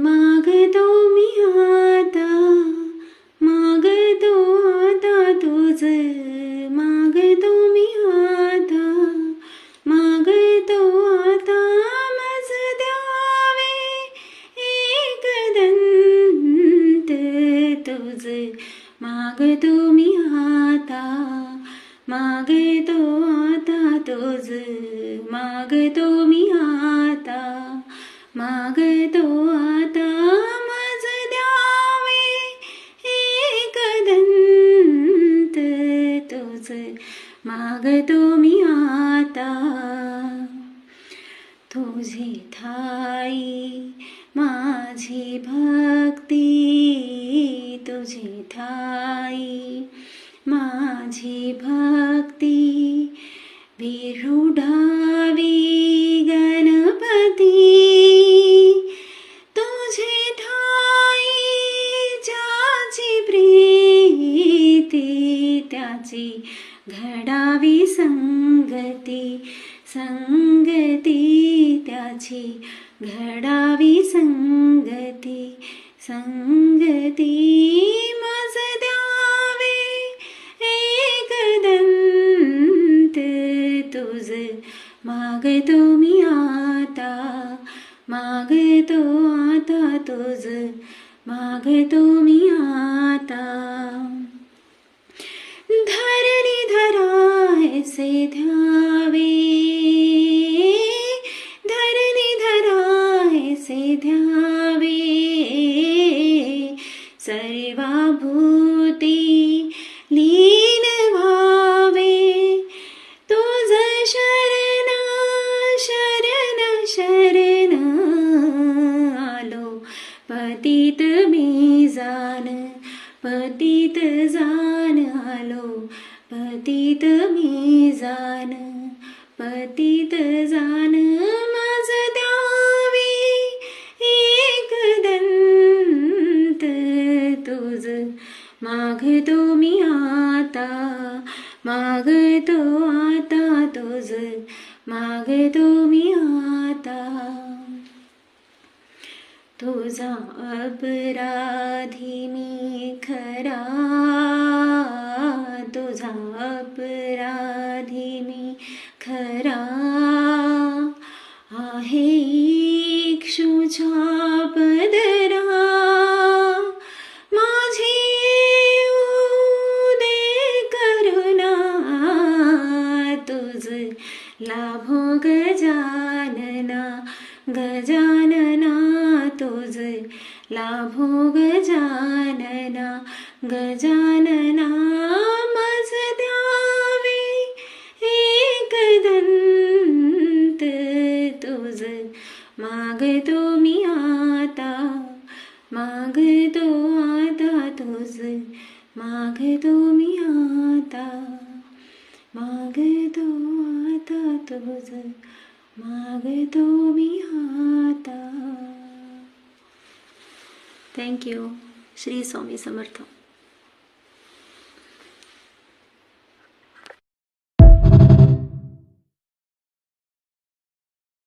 मागतो मी आता, मागतो आता तुझ, मागतो मी आता, मागतो आता मज द्यावे एकदंत तुझ, मागतो मी आता, मागतो आता तुझ, मागतो मी आता, मागतो आता मज द्यावे एकदंत तुझ, मागतो मी आता. तुझी ठाई माझी भक्ती, तुझी ठाई माझी भक्ती, विरुढावी गणपती. तुझी ठाई ज्याची प्रीती, त्याची घडावी संगती, संगती त्याची घडावी संगती, संगती मज द्यावे एकदंत तुझ, मागतो मी आता, मागतो आता तुझ, मागतो मी आता. धरणी धरायसे ध्यावे, धरणी धरायसे ध्यावे, सर्वभूती लीन व्हावे. तुझ शरण शरण शरण आलो, पतित मी जान, पतित जान आलो, पतित मी जान, पतित जान मज द्यावे एकदंत तुझ, मागतो मी आता, मागतो आता तुझ, मागतो मी आता. तुझा अपराधी मी खरा, तुझा अपराधी मी खरा, आहे इक्षुच्या पदरा. माझी येऊ दे करुणा, तुझ लाभो गजानना, गजानना तुझ लाभो गजानना, गजानना मज द्यावे एकदंत तुझ, मागतो मी आता, मागतो आता तुझ, मागतो मी आता, मागतो आता तुझ, मागतो मी आता. थँक्यू. श्री स्वामी समर्थ.